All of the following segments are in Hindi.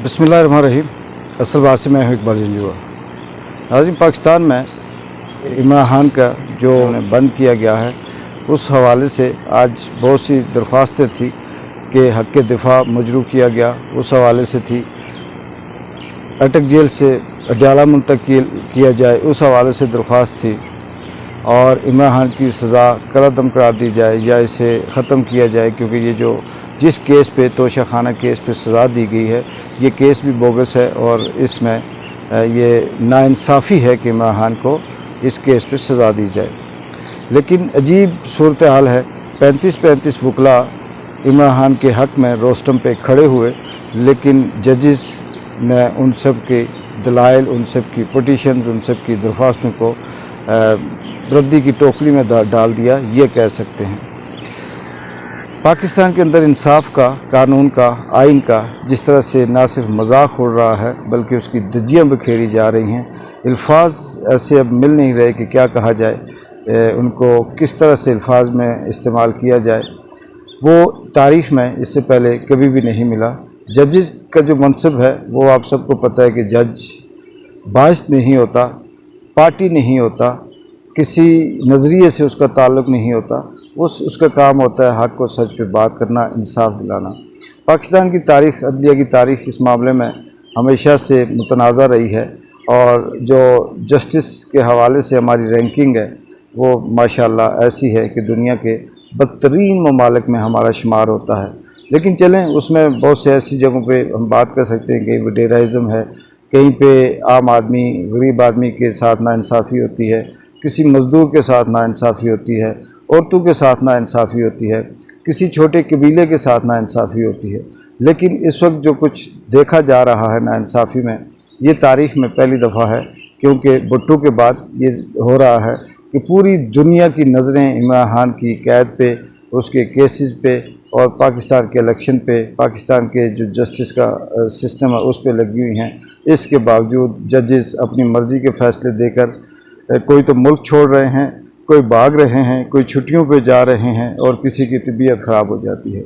बिस्मिल्लाहिर्रहमानिर्रहीम। असल बात से मैं हूँ इकबाल जंजुआ। नाज़रीन, पाकिस्तान में इमरान खान का जो बंद किया गया है उस हवाले से आज बहुत सी दरख्वास्तें थी कि हक़ के दिफा मजरू किया गया, उस हवाले से थी। अटक जेल से अडयाला मुंतकिल किया जाए, उस हवाले से दरख्वास्त थी। और इमरान खान की सज़ा कलअदम करार दी जाए या इसे ख़त्म किया जाए, क्योंकि ये जो जिस केस पे तोशा खाना केस पे सज़ा दी गई है ये केस भी बोगस है और इसमें ये नाइंसाफ़ी है कि इमरान खान को इस केस पे सज़ा दी जाए। लेकिन अजीब सूरत हाल है, 35 वकला इमरान खान के हक़ में रोस्टम पे खड़े हुए, लेकिन जजेस ने उन सब के दलाइल, उन सब की पटिशन्स, उन सब की दरख्वास्तों को रद्दी की टोकरी में डाल दिया, ये कह सकते हैं। पाकिस्तान के अंदर इंसाफ का, कानून का, आइन का जिस तरह से ना सिर्फ मजाक उड़ रहा है बल्कि उसकी धज्जियाँ बिखेरी जा रही हैं। अल्फाज ऐसे अब मिल नहीं रहे कि क्या कहा जाए, उनको किस तरह से अल्फाज में इस्तेमाल किया जाए, वो तारीख़ में इससे पहले कभी भी नहीं मिला। जजेस का जो मनसब है वो आप सबको पता है कि जज बाइस्ड नहीं होता, पार्टी नहीं होता, किसी नज़रिए से उसका ताल्लुक़ नहीं होता, उसका काम होता है हक़ को सच पे बात करना, इंसाफ दिलाना। पाकिस्तान की तारीख़, अदलिया की तारीख़ इस मामले में हमेशा से मुतनाज़ा रही है और जो जस्टिस के हवाले से हमारी रैंकिंग है वो माशाअल्लाह ऐसी है कि दुनिया के बदतरीन ममालिक में हमारा शुमार होता है। लेकिन चलें, उसमें बहुत से ऐसी जगहों पे हम बात कर सकते हैं, कहीं पे डेराइज़म है, कहीं पे आम आदमी, गरीब आदमी के साथ नाइंसाफ़ी होती है, किसी मज़दूर के साथ नाइंसाफ़ी होती है, औरतों के साथ नाइंसाफ़ी होती है, किसी छोटे कबीले के साथ नाइंसाफ़ी होती है। लेकिन इस वक्त जो कुछ देखा जा रहा है नाइंसाफ़ी में, ये तारीख़ में पहली दफ़ा है, क्योंकि भुट्टो के बाद ये हो रहा है कि पूरी दुनिया की नज़रें इमरान खान की कैद पे, उसके केसेस पे और पाकिस्तान के इलेक्शन पे, पाकिस्तान के जो जस्टिस का सिस्टम है उस पे लगी हुई हैं। इसके बावजूद जजेस अपनी मर्ज़ी के फ़ैसले देकर कोई तो मुल्क छोड़ रहे हैं, कोई भाग रहे हैं, कोई छुट्टियों पे जा रहे हैं और किसी की तबीयत ख़राब हो जाती है।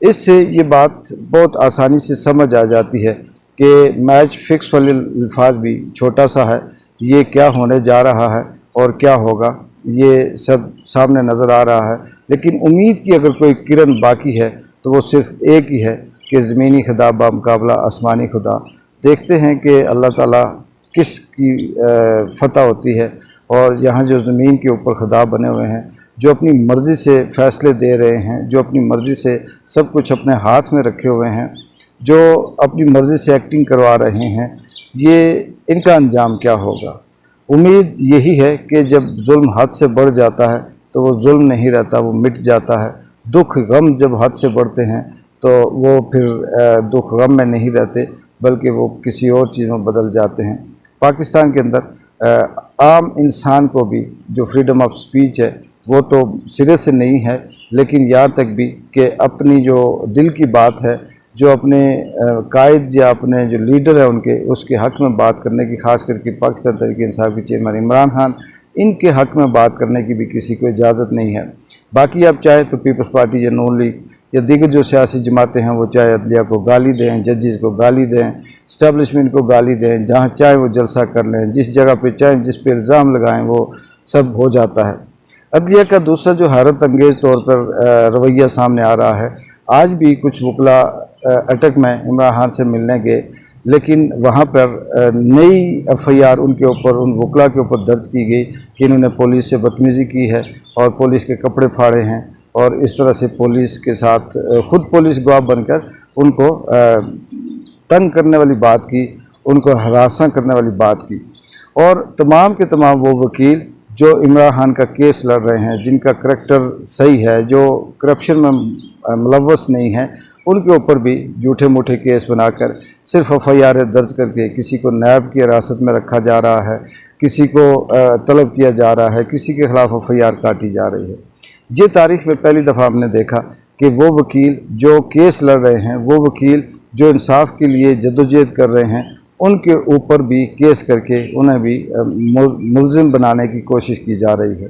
इससे ये बात बहुत आसानी से समझ आ जाती है कि मैच फिक्स वाले अल्फाज भी छोटा सा है, ये क्या होने जा रहा है और क्या होगा ये सब सामने नज़र आ रहा है। लेकिन उम्मीद की अगर कोई किरण बाकी है तो वो सिर्फ़ एक ही है कि ज़मीनी खुदा बामुकाबला आसमानी खुदा। देखते हैं कि अल्लाह ताला किस की फ़तह होती है। और यहाँ जो ज़मीन के ऊपर खुदा बने हुए हैं, जो अपनी मर्ज़ी से फ़ैसले दे रहे हैं, जो अपनी मर्ज़ी से सब कुछ अपने हाथ में रखे हुए हैं, जो अपनी मर्ज़ी से एक्टिंग करवा रहे हैं, ये इनका अंजाम क्या होगा। उम्मीद यही है कि जब जुल्म हद से बढ़ जाता है तो वो जुल्म नहीं रहता, वो मिट जाता है। दुख गम जब हद से बढ़ते हैं तो वो फिर दुख गम में नहीं रहते बल्कि वो किसी और चीज़ में बदल जाते हैं। पाकिस्तान के अंदर आम इंसान को भी जो फ्रीडम ऑफ स्पीच है वो तो सिरे से नहीं है, लेकिन यहाँ तक भी कि अपनी जो दिल की बात है, जो अपने कायद या अपने जो लीडर है उनके, उसके हक़ में बात करने की, ख़ास करके पाकिस्तान तहरीक-ए-इंसाफ के चेयरमैन इमरान खान, इनके हक़ में बात करने की भी किसी को इजाज़त नहीं है। बाकी आप चाहें तो पीपल्स पार्टी या नून लीग या दीगर जो सियासी जमातें हैं वो चाहे अदलिया को गाली दें, जजेस को गाली दें, इस्टेब्लिशमेंट को गाली दें, जहाँ चाहे वो जलसा कर लें, जिस जगह पे चाहें, जिस पे इल्ज़ाम लगाएं, वो सब हो जाता है। अदलिया का दूसरा जो हैरत अंगेज़ तौर पर रवैया सामने आ रहा है, आज भी कुछ वकला अटक में इमरान खान से मिलने गए, लेकिन वहाँ पर नई FIR उनके ऊपर, उन वकला के ऊपर दर्ज की गई कि इन्होंने पुलिस से बदतमीज़ी की है और पुलिस के कपड़े फाड़े हैं और इस तरह से पुलिस के साथ ख़ुद पुलिस गवाह बनकर उनको तंग करने वाली बात की, उनको हरासा करने वाली बात की। और तमाम के तमाम वो वकील जो इमरान खान का केस लड़ रहे हैं, जिनका करैक्टर सही है, जो करप्शन में मुलव्वस नहीं है, उनके ऊपर भी झूठे मूठे केस बनाकर सिर्फ FIR दर्ज करके किसी को नैब की हिरासत में रखा जा रहा है, किसी को तलब किया जा रहा है, किसी के ख़िलाफ़ FIR काटी जा रही है। ये तारीख़ में पहली दफ़ा हमने देखा कि वो वकील जो केस लड़ रहे हैं, वो वकील जो इंसाफ के लिए जद्दोजहद कर रहे हैं, उनके ऊपर भी केस करके उन्हें भी मुल्ज़िम बनाने की कोशिश की जा रही है।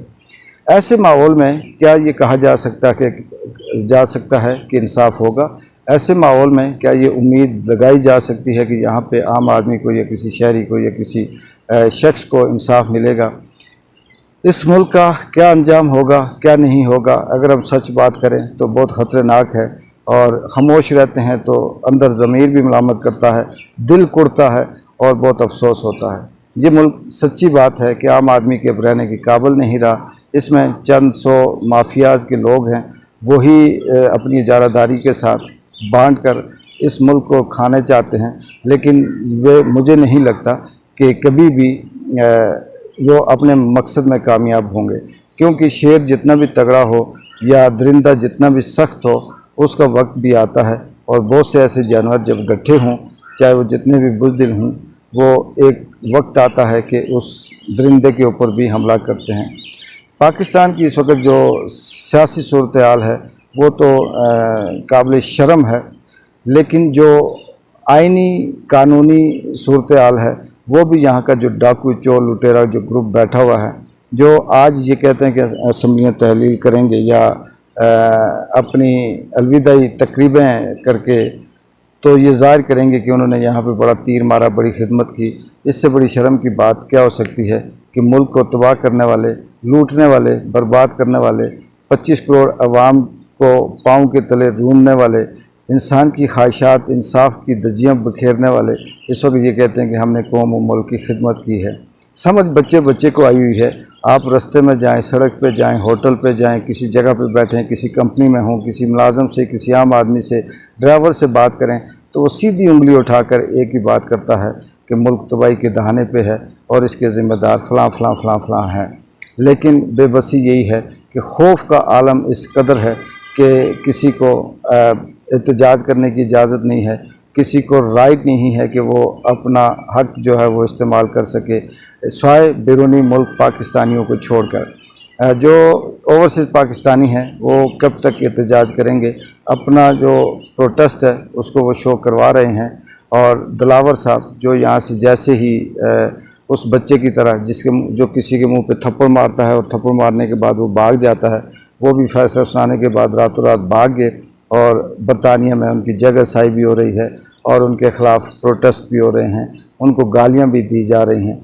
ऐसे माहौल में क्या ये कहा जा सकता है कि इंसाफ होगा? ऐसे माहौल में क्या ये उम्मीद लगाई जा सकती है कि यहाँ पे आम आदमी को या किसी शहरी को या किसी शख्स को इंसाफ मिलेगा? इस मुल्क का क्या अंजाम होगा, क्या नहीं होगा, अगर हम सच बात करें तो बहुत ख़तरनाक है। और खामोश रहते हैं तो अंदर ज़मीर भी मलामत करता है, दिल कुड़ता है और बहुत अफसोस होता है। ये मुल्क सच्ची बात है कि आम आदमी के अब रहने की काबिल नहीं रहा। इसमें चंद सौ माफियाज़ के लोग हैं, वही अपनी इजारादारी के साथ बांट कर इस मुल्क को खाने चाहते हैं, लेकिन वे मुझे नहीं लगता कि कभी भी वो अपने मकसद में कामयाब होंगे, क्योंकि शेर जितना भी तगड़ा हो या दरिंदा जितना भी सख्त हो, उसका वक्त भी आता है। और बहुत से ऐसे जानवर जब इकट्ठे हों, चाहे वो जितने भी बुज़दिल हों, वो एक वक्त आता है कि उस दरिंदे के ऊपर भी हमला करते हैं। पाकिस्तान की इस वक्त जो सियासी सूरत हाल है वो तो काबिल शर्म है, लेकिन जो आइनी कानूनी सूरत हाल है वो भी यहाँ का जो डाकू चोर लुटेरा जो ग्रुप बैठा हुआ है, जो आज ये कहते हैं कि असम्बलियाँ तहलील करेंगे या अपनी अलविदाई तकरीबें करके तो ये ज़ाहिर करेंगे कि उन्होंने यहाँ पे बड़ा तीर मारा, बड़ी खिदमत की। इससे बड़ी शर्म की बात क्या हो सकती है कि मुल्क को तबाह करने वाले, लूटने वाले, बर्बाद करने वाले, 25 करोड़ अवाम को पाँव के तले रूंधने वाले, इंसान की ख्वाहिशात इंसाफ की धज्जियाँ बखेरने वाले इस वक्त ये कहते हैं कि हमने कौम और मुल्क की खिदमत की है। समझ बच्चे बच्चे को आई हुई है। आप रास्ते में जाएं, सड़क पे जाएं, होटल पे जाएं, किसी जगह पे बैठें, किसी कंपनी में हों, किसी मुलाजम से, किसी आम आदमी से, ड्राइवर से बात करें तो वो सीधी उंगली उठाकर एक ही बात करता है कि मुल्क तबाही के दहाने पे है और इसके ज़िम्मेदार फ़लाँ फ़लाँ फ़लाँ फ़लाँ हैं। लेकिन बेबसी यही है कि खौफ का आलम इस कदर है कि किसी को एहतजाज करने की इजाज़त नहीं है, किसी को राइट नहीं है कि वो अपना हक जो है वो इस्तेमाल कर सके, स्वाय बैरूनी मुल्क पाकिस्तानियों को छोड़कर। जो ओवरसीज़ पाकिस्तानी हैं वो कब तक एहतजाज करेंगे? अपना जो प्रोटेस्ट है उसको वो शो करवा रहे हैं। और दिलावर साहब जो यहाँ से जैसे ही उस बच्चे की तरह जो किसी के मुंह पे थप्पड़ मारता है और थप्पड़ मारने के बाद वो भाग जाता है, वो भी फैसला सुनाने के बाद रातों रात भाग गए और बरतानिया में उनकी जगह साई भी हो रही है और उनके ख़िलाफ़ प्रोटेस्ट भी हो रहे हैं, उनको गालियाँ भी दी जा रही हैं।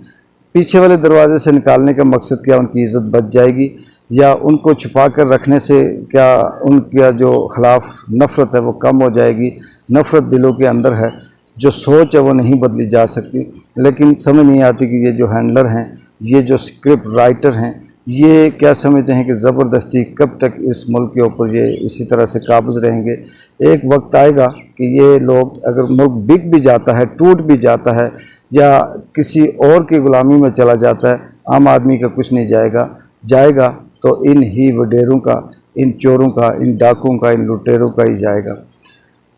पीछे वाले दरवाजे से निकालने का मकसद क्या उनकी इज़्ज़त बच जाएगी या उनको छुपा कर रखने से क्या उनका जो ख़िलाफ़ नफ़रत है वो कम हो जाएगी? नफ़रत दिलों के अंदर है, जो सोच है वो नहीं बदली जा सकती। लेकिन समझ नहीं आती कि ये जो हैंडलर हैं, ये जो स्क्रिप्ट राइटर हैं, ये क्या समझते हैं कि ज़बरदस्ती कब तक इस मुल्क के ऊपर ये इसी तरह से काबज़ रहेंगे? एक वक्त आएगा कि ये लोग, अगर मुल्क बिक भी जाता है, टूट भी जाता है या किसी और की ग़ुलामी में चला जाता है, आम आदमी का कुछ नहीं जाएगा तो इन ही वडेरों का, इन चोरों का, इन डाकुओं का, इन लुटेरों का ही जाएगा।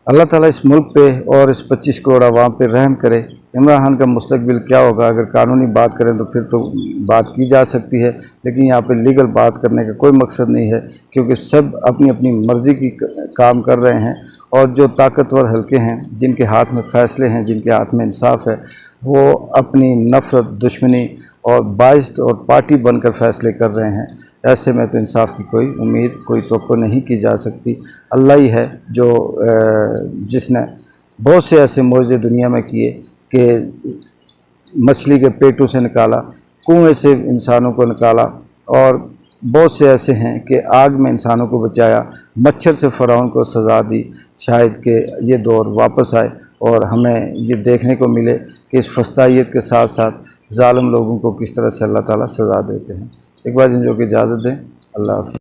अल्लाह ताला इस मुल्क पे और इस 25 करोड़ आवाम पे रहम करे। इमरान खान का मुस्तकबिल क्या होगा? अगर कानूनी बात करें तो फिर तो बात की जा सकती है, लेकिन यहाँ पे लीगल बात करने का कोई मकसद नहीं है, क्योंकि सब अपनी अपनी मर्ज़ी की काम कर रहे हैं। और जो ताकतवर हल्के हैं, जिनके हाथ में फ़ैसले हैं, जिनके हाथ में इंसाफ है, वो अपनी नफ़रत, दुश्मनी और बाइस्ट और पार्टी बनकर फ़ैसले कर रहे हैं। ऐसे में तो इंसाफ की कोई उम्मीद, कोई तवक्को नहीं की जा सकती। अल्लाह ही है जो जिसने बहुत से ऐसे मौज़े दुनिया में किए कि मछली के पेटों से निकाला, कुएं से इंसानों को निकाला, और बहुत से ऐसे हैं कि आग में इंसानों को बचाया, मच्छर से फ़िरौन को सज़ा दी। शायद कि ये दौर वापस आए और हमें ये देखने को मिले कि इस फस्तायत के साथ साथ ज़ालिम लोगों को किस तरह से अल्लाह ताला सज़ा देते हैं। एक बार जिन जो की इजाज़त दें। अल्लाह हाफ़िज़।